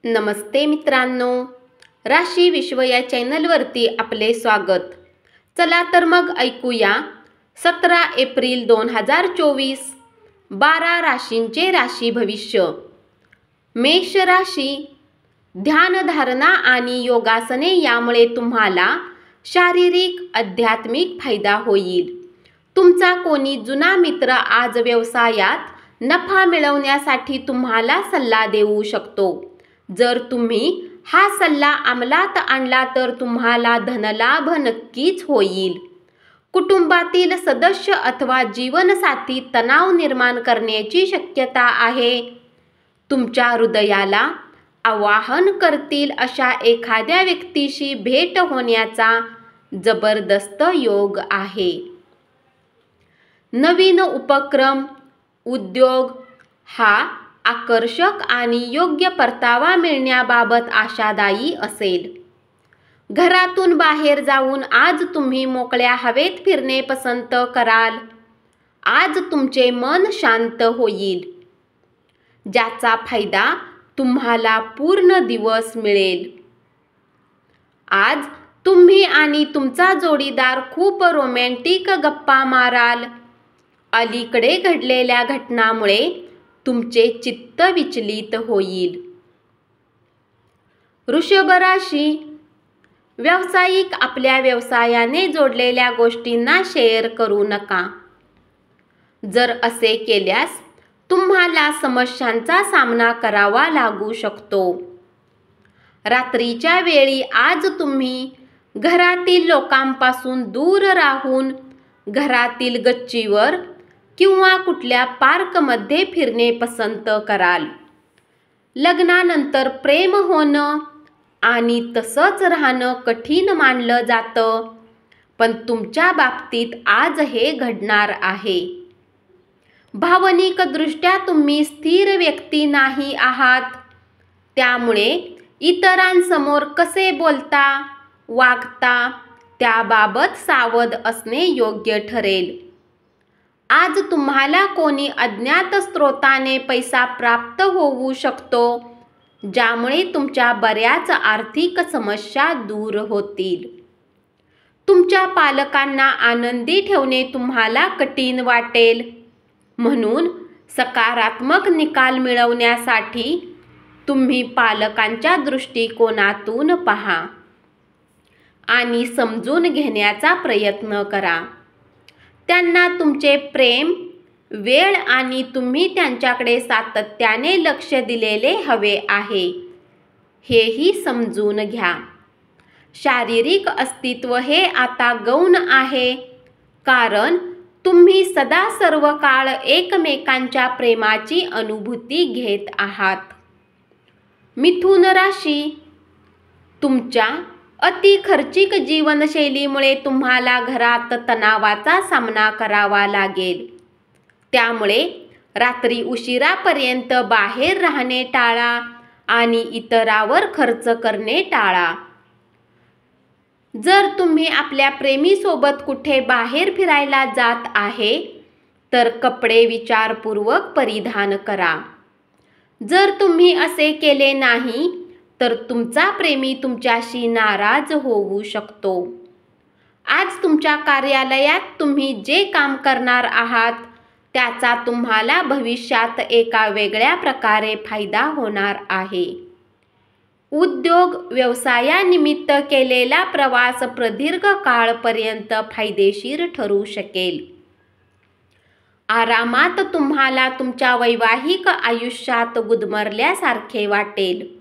नमस्ते मित्रांनो, राशी विश्व या चॅनलवरती आपले स्वागत. चला तर मग ऐकूया 17 एप्रिल 2024 12 राशींचे राशी भविष्य. मेष राशी. ध्यानधारणा आणि योगासने यामुळे तुम्हाला शारीरिक आध्यात्मिक फायदा होईल. तुमचा कोणी जुना मित्र आज व्यवसायात नफा मिळवण्यासाठी तुम्हाला सल्ला देऊ शकतो. जर तुम्ही हा सल्ला अंमलात आणला तर तुम्हाला धनलाभ नक्कीच होईल. कुटुंबातील सदस्य अथवा जीवनसाथी तणाव निर्माण करण्याची शक्यता आहे. तुमच्या हृदयाला आवाहन करतील अशा एखाद्या व्यक्तीशी भेट होण्याचा जबरदस्त योग आहे. नवीन उपक्रम, उद्योग हा आकर्षक आणि योग्य परतावा मिळण्याबाबत आशादायी असेल. घरातून बाहेर जाऊन आज तुम्ही मोकळ्या हवेत फिरणे पसंत कराल. आज तुमचे मन शांत होईल, ज्याचा फायदा तुम्हाला पूर्ण दिवस मिळेल. आज तुम्ही आणि तुमचा जोडीदार खूप रोमॅन्टिक गप्पा माराल. अलीकडे घडलेल्या घटनांमुळे तुमचे चित्त विचलित होईल. वृषभ राशी. व्यावसायिक आपल्या व्यवसायाने जोडलेल्या गोष्टींना शेअर करू नका. जर असे केल्यास तुम्हाला समस्यांचा सामना करावा लागू शकतो. रात्रीच्या वेळी आज तुम्ही घरातील लोकांपासून दूर राहून घरातील गच्चीवर किंवा कुठल्या पार्कमध्ये फिरणे पसंत कराल. लग्नानंतर प्रेम होणं आणि तसंच राहणं कठीण मानलं जातं, पण तुमच्या बाबतीत आज हे घडणार आहे. भावनिकदृष्ट्या तुम्ही स्थिर व्यक्ती नाही आहात, त्यामुळे इतरांसमोर कसे बोलता, वागता त्याबाबत सावध असणे योग्य ठरेल. आज तुम्हाला कोणी अज्ञात स्रोताने पैसा प्राप्त होऊ शकतो, ज्यामुळे तुमच्या बऱ्याच आर्थिक समस्या दूर होतील. तुमच्या पालकांना आनंदी ठेवणे तुम्हाला कठीण वाटेल, म्हणून सकारात्मक निकाल मिळवण्यासाठी तुम्ही पालकांच्या दृष्टिकोनातून पहा आणि समजून घेण्याचा प्रयत्न करा. त्यांना तुमचे प्रेम, वेळ आणि तुम्ही त्यांच्याकडे सातत्याने लक्ष दिलेले हवे आहे, हेही समजून घ्या. शारीरिक अस्तित्व हे आता गौण आहे, कारण तुम्ही सदा सर्व काळ एकमेकांच्या प्रेमाची अनुभूती घेत आहात. मिथुन राशी. तुमच्या अति खर्चिक जीवनशैलीमुळे तुम्हाला घरात तणावाचा सामना करावा लागेल. त्यामुळे रात्री उशिरापर्यंत बाहेर राहणे टाळा आणि इतरांवर खर्च करणे टाळा. जर तुम्ही आपल्या प्रेमीसोबत कुठे बाहेर फिरायला जात आहे तर कपडे विचारपूर्वक परिधान करा. जर तुम्ही असे केले नाही तर तुमचा प्रेमी तुमच्याशी नाराज होऊ शकतो. आज तुमच्या कार्यालयात तुम्ही जे काम करणार आहात त्याचा तुम्हाला भविष्यात एका वेगळ्या प्रकारे फायदा होणार आहे. उद्योग व्यवसायानिमित्त केलेला प्रवास प्रदीर्घ काळपर्यंत फायदेशीर ठरू शकेल. आरामात तुम्हाला तुमच्या वैवाहिक आयुष्यात गुदमरल्यासारखे वाटेल.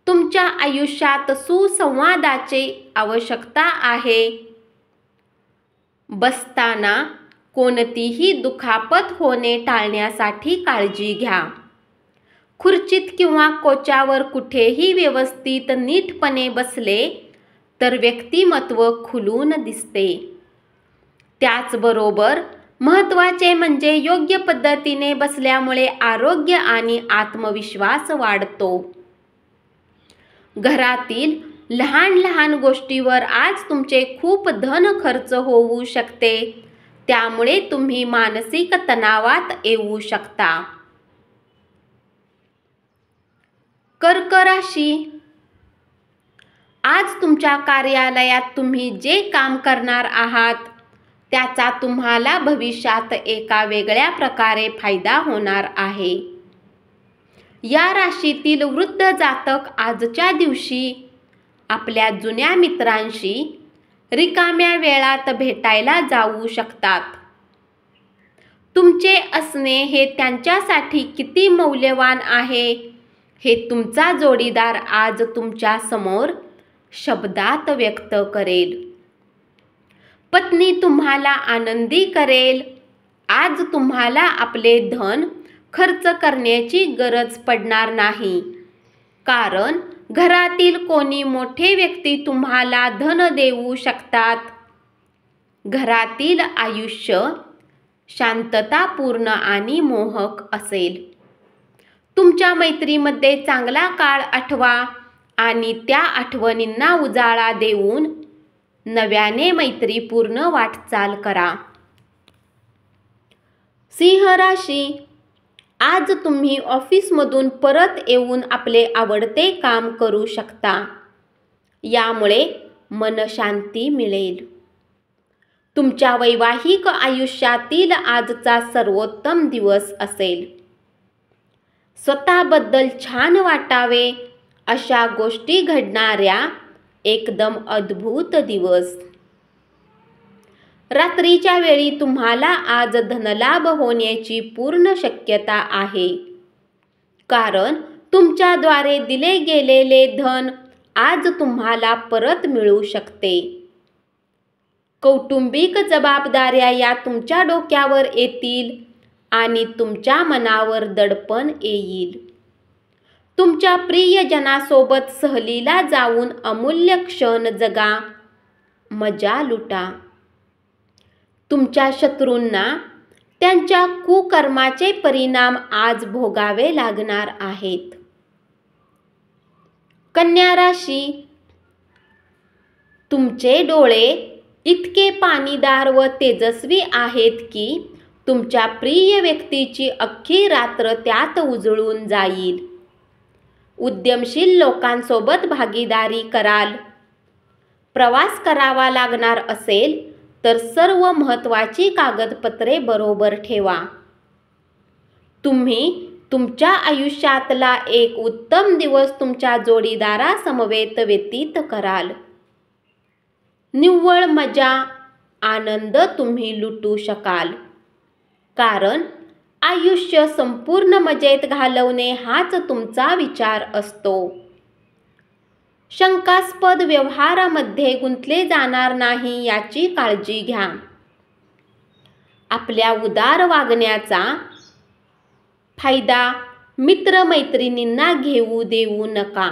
तुमच्या आयुष्यात सुसंवादाची आवश्यकता आहे. बसताना कोणतीही दुखापत होणे टाळण्यासाठी काळजी घ्या. खुर्चीत किंवा कोच्यावर कुठेही व्यवस्थित नीटपणे बसले तर व्यक्तिमत्व खुलून दिसते. त्याचबरोबर महत्त्वाचे म्हणजे योग्य पद्धतीने बसल्यामुळे आरोग्य आणि आत्मविश्वास वाढतो. घरातील लहान लहान गोष्टीवर आज तुमचे खूप धन खर्च होऊ शकते, त्यामुळे तुम्ही मानसिक तणावात येऊ शकता. कर्क राशी, आज तुमच्या कार्यालयात तुम्ही जे काम करणार आहात त्याचा तुम्हाला भविष्यात एका वेगळ्या प्रकारे फायदा होणार आहे. या राशीतील वृद्ध जातक आजच्या दिवशी आपल्या जुन्या मित्रांशी रिकाम्या वेळात भेटायला जाऊ शकतात. तुमचे असणे हे त्यांच्यासाठी किती मौल्यवान आहे हे तुमचा जोडीदार आज तुमच्या समोर शब्दात व्यक्त करेल. पत्नी तुम्हाला आनंदी करेल. आज तुम्हाला आपले धन खर्च करण्याची गरज पडणार नाही, कारण घरातील कोणी मोठे व्यक्ती तुम्हाला धन देऊ शकतात. घरातील आयुष्य शांततापूर्ण आणि मोहक असेल. तुमच्या मैत्रीमध्ये चांगला काळ आठवा आणि त्या आठवणींना उजाळा देऊन नव्याने मैत्रीपूर्ण वाटचाल करा. सिंह राशी, आज तुम्ही ऑफिसमधून परत येऊन आपले आवडते काम करू शकता. यामुळे मनशांती मिळेल. तुमच्या वैवाहिक आयुष्यातील आजचा सर्वोत्तम दिवस असेल. स्वतःबद्दल छान वाटावे अशा गोष्टी घडणाऱ्या एकदम अद्भुत दिवस. रात्रीच्या वेळी तुम्हाला आज धनलाभ होण्याची पूर्ण शक्यता आहे, कारण तुमच्याद्वारे दिले गेलेले धन आज तुम्हाला परत मिळू शकते. कौटुंबिक जबाबदाऱ्या या तुमच्या डोक्यावर येतील आणि तुमच्या मनावर दडपण येईल. तुमच्या प्रियजनासोबत सहलीला जाऊन अमूल्य क्षण जगा, मजा लुटा. तुमच्या शत्रूंना त्यांच्या कुकर्माचे परिणाम आज भोगावे लागणार आहेत. कन्या राशी, तुमचे डोळे इतके पाणीदार व तेजस्वी आहेत की तुमच्या प्रिय व्यक्तीची अख्खी रात्र त्यात उजळून जाईल. उद्यमशील लोकांसोबत भागीदारी कराल. प्रवास करावा लागणार असेल तर सर्व महत्त्वाची कागदपत्रे बरोबर ठेवा. तुम्ही तुमच्या आयुष्यातला एक उत्तम दिवस तुमच्या जोडीदारासमवेत व्यतीत कराल. निव्वळ मजा, आनंद तुम्ही लुटू शकाल, कारण आयुष्य संपूर्ण मजेत घालवणे हाच तुमचा विचार असतो. शंकास्पद व्यवहारामध्ये गुंतले जाणार नाही याची काळजी घ्या. आपल्या उदार वागण्याचा फायदा मित्रमैत्रिणींना घेऊ देऊ नका.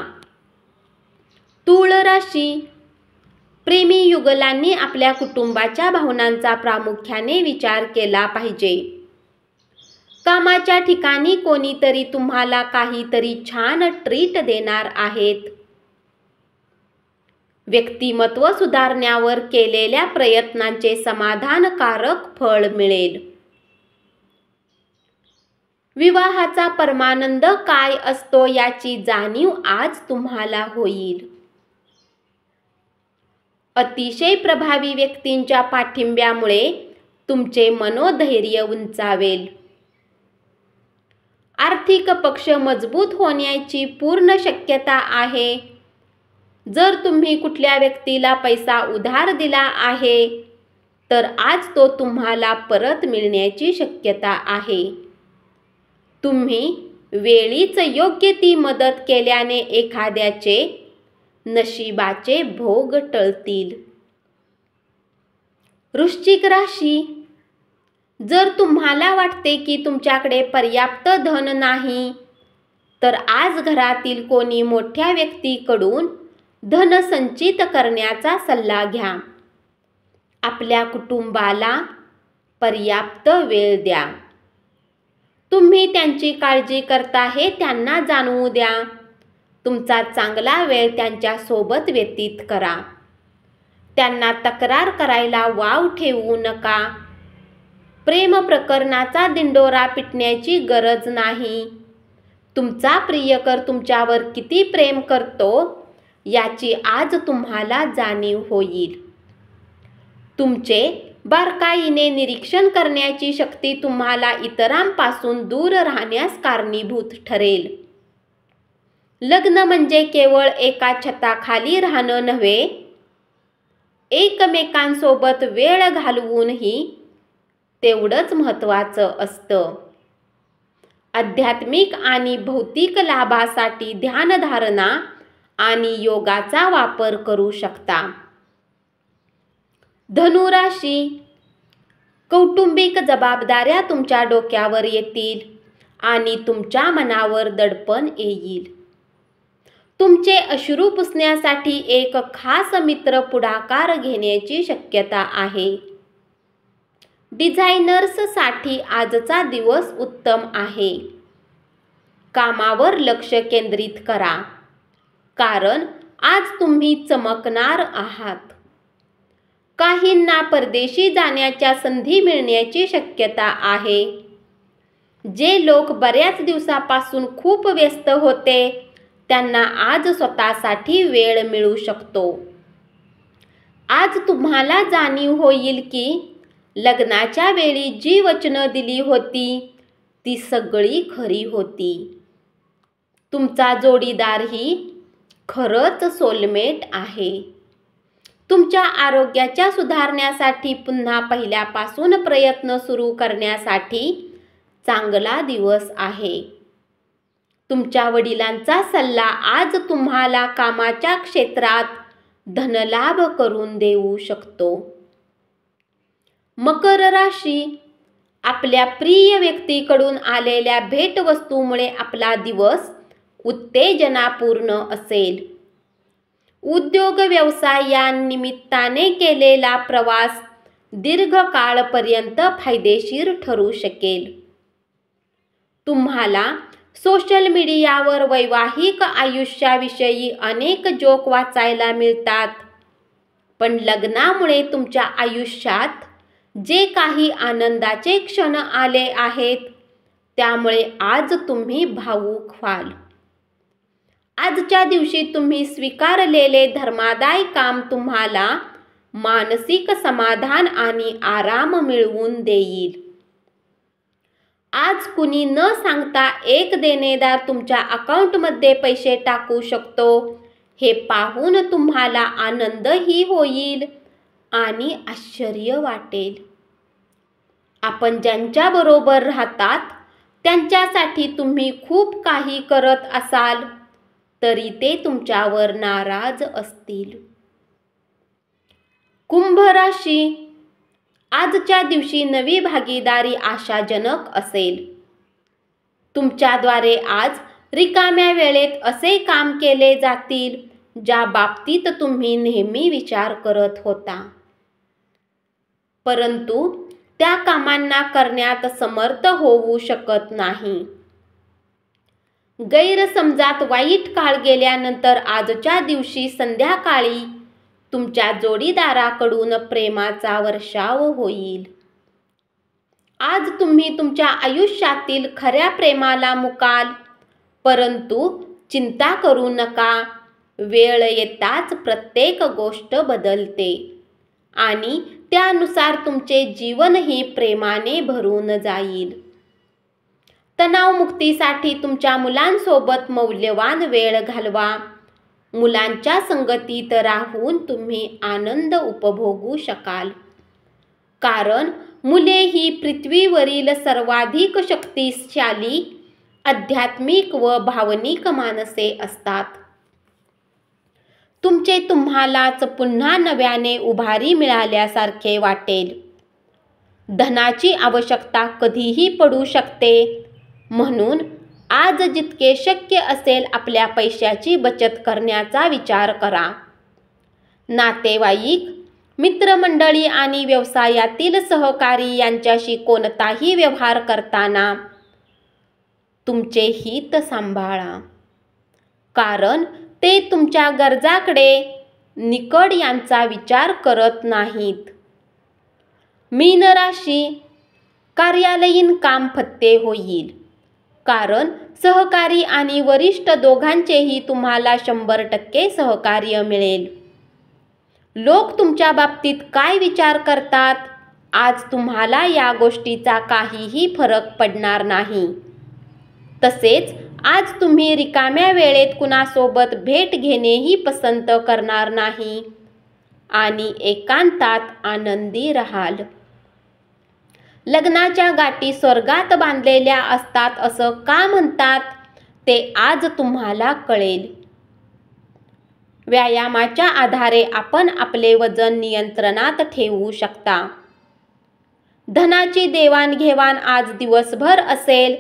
तूळ राशी, प्रेमी युगलांनी आपल्या कुटुंबाच्या भावनांचा प्रामुख्याने विचार केला पाहिजे. कामाच्या ठिकाणी कोणीतरी तुम्हाला काहीतरी छान ट्रीट देणार आहेत. व्यक्तिमत्व सुधारण्यावर केलेल्या प्रयत्नांचे समाधानकारक फळ मिळेल. विवाहाचा परमानंद काय असतो याची जाणीव आज तुम्हाला होईल. अतिशय प्रभावी व्यक्तींच्या पाठिंब्यामुळे तुमचे मनोधैर्य उंचावेल. आर्थिक पक्ष मजबूत होण्याची पूर्ण शक्यता आहे. जर तुम्ही कुठल्या व्यक्तीला पैसा उधार दिला आहे तर आज तो तुम्हाला परत मिळण्याची शक्यता आहे. तुम्ही वेळीच योग्य ती मदत केल्याने एखाद्याचे नशिबाचे भोग टळतील. वृश्चिक राशी, जर तुम्हाला वाटते की तुमच्याकडे पर्याप्त धन नाही तर आज घरातील कोणी मोठ्या व्यक्तीकडून धन संचित करण्याचा सल्ला घ्या. आपल्या कुटुंबाला पर्याप्त वेळ द्या. तुम्ही त्यांची काळजी करता हे त्यांना जाणवू द्या. तुमचा चांगला वेळ त्यांच्यासोबत व्यतीत करा. त्यांना तक्रार करायला वाव ठेवू नका. प्रेम प्रकरणाचा दिंडोरा पिटण्याची गरज नाही. तुमचा प्रियकर तुमच्यावर किती प्रेम करतो याची आज तुम्हाला जाणीव होईल. तुमचे बारकाईने निरीक्षण करण्याची शक्ती तुम्हाला इतरांपासून दूर राहण्यास कारणीभूत ठरेल. लग्न म्हणजे केवळ एका छताखाली राहणं नव्हे, एकमेकांसोबत वेळ घालवूनही तेवढंच महत्त्वाचं असतं. आध्यात्मिक आणि भौतिक लाभासाठी ध्यानधारणा आणि योगाचा वापर करू शकता. धनुराशी, कौटुंबिक जबाबदाऱ्या तुमच्या डोक्यावर येतील आणि तुमच्या मनावर दडपण येईल. तुमचे अश्रू पुसण्यासाठी एक खास मित्र पुढाकार घेण्याची शक्यता आहे. डिझायनर्ससाठी आजचा दिवस उत्तम आहे. कामावर लक्ष केंद्रित करा, कारण आज तुम्ही चमकणार आहात. काहींना परदेशी जाण्याच्या संधी मिळण्याची शक्यता आहे. जे लोक बऱ्याच दिवसापासून खूप व्यस्त होते त्यांना आज स्वतःसाठी वेळ मिळू शकतो. आज तुम्हाला जाणीव होईल की लग्नाच्या वेळी जी वचनं दिली होती ती सगळी खरी होती. तुमचा जोडीदारही खरंच सोलमेट आहे. तुमच्या आरोग्याच्या सुधारण्यासाठी पुन्हा पहिल्यापासून प्रयत्न सुरू करण्यासाठी चांगला दिवस आहे. तुमच्या वडिलांचा सल्ला आज तुम्हाला कामाच्या क्षेत्रात धनलाभ करून देऊ शकतो. मकर राशी, आपल्या प्रिय व्यक्तीकडून आलेल्या भेटवस्तूमुळे आपला दिवस उत्तेजनापूर्ण असेल. उद्योग व्यवसाय या निमित्ताने केलेला प्रवास दीर्घकाळपर्यंत फायदेशीर ठरू शकेल. तुम्हाला सोशल मीडियावर वैवाहिक आयुष्याविषयी अनेक जोक वाचायला मिळतात, पण लग्नामुळे तुमच्या आयुष्यात जे काही आनंदाचे क्षण आले आहेत त्यामुळे आज तुम्ही भावूक व्हाल. आजच्या दिवशी तुम्ही स्वीकारलेले धर्मादाय काम तुम्हाला मानसिक समाधान आणि आराम मिळवून देईल. आज कुणी न सांगता एक देणेदार तुमच्या अकाउंटमध्ये पैसे टाकू शकतो हे पाहून तुम्हाला आनंदही होईल आणि आश्चर्य वाटेल. आपण ज्यांच्याबरोबर राहतात त्यांच्यासाठी तुम्ही खूप काही करत असाल तरी ते तुमच्यावर नाराज असतील. कुंभ राशी, आजच्या दिवशी नवी भागीदारी आशाजनक असेल. तुमच्याद्वारे आज रिकाम्या वेळेत असे काम केले जातील ज्या बाबतीत तुम्ही नेहमी विचार करत होता, परंतु त्या कामांना करण्यात समर्थ होऊ शकत नाही. गैरसमजात वाईट काळ गेल्यानंतर आजच्या दिवशी संध्याकाळी तुमच्या जोडीदाराकडून प्रेमाचा वर्षाव होईल. आज तुम्ही तुमच्या आयुष्यातील खऱ्या प्रेमाला मुकाल, परंतु चिंता करू नका. वेळ येताच प्रत्येक गोष्ट बदलते आणि त्यानुसार तुमचे जीवनही प्रेमाने भरून जाईल. तणावमुक्तीसाठी तुमच्या मुलांसोबत मौल्यवान वेळ घालवा. मुलांच्या संगतीत राहून तुम्ही आनंद उपभोगू शकाल, कारण मुले ही पृथ्वीवरील सर्वाधिक शक्तिशाली आध्यात्मिक व भावनिक माणसे असतात. तुमचे तुम्हालाच पुन्हा नव्याने उभारी मिळाल्यासारखे वाटेल. धनाची आवश्यकता कधीही पडू शकते, म्हणून आज जितके शक्य असेल आपल्या पैशाची बचत करण्याचा विचार करा. नातेवाईक, मित्रमंडळी आणि व्यवसायातील सहकारी यांच्याशी कोणताही व्यवहार करताना तुमचे हित सांभाळा, कारण ते तुमच्या गरजांकडे निकड यांचा विचार करत नाहीत. मीन राशी, कार्यालयीन काम फत्ते होईल. कारण सहकारी आणि वरिष्ठ दोघांचेही तुम्हाला 100% सहकार्य मिळेल. लोक तुमच्या बाबतीत काय विचार करतात, आज तुम्हाला या गोष्टीचा काहीही फरक पडणार नाही. तसेच आज तुम्ही रिकाम्या वेळेत कुणासोबत भेट घेणेही पसंत करणार नाही आणि एकांतात आनंदी राहाल. लग्नाच्या गाठी स्वर्गात बांधलेल्या असतात असं का म्हणतात ते आज तुम्हाला कळेल. व्यायामाच्या आधारे आपण आपले वजन नियंत्रणात ठेवू शकता. धनाची देवाणघेवाण आज दिवसभर असेल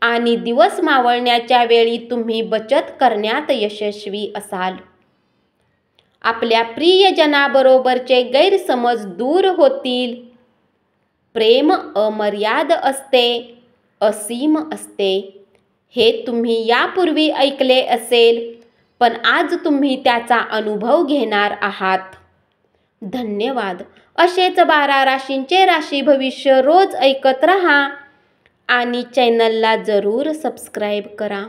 आणि दिवस मावळण्याच्या वेळी तुम्ही बचत करण्यात यशस्वी असाल. आपल्या प्रियजनाबरोबरचे गैरसमज दूर होतील. प्रेम अमर्याद असते, असीम असते. हे तुम्ही यापूर्वी ऐकले असेल, पण आज तुम्ही त्याचा अनुभव घेणार आहात. धन्यवाद. असेच 12 राशींचे राशी भविष्य रोज ऐकत रहा आणि चॅनलला जरूर सबस्क्राईब करा.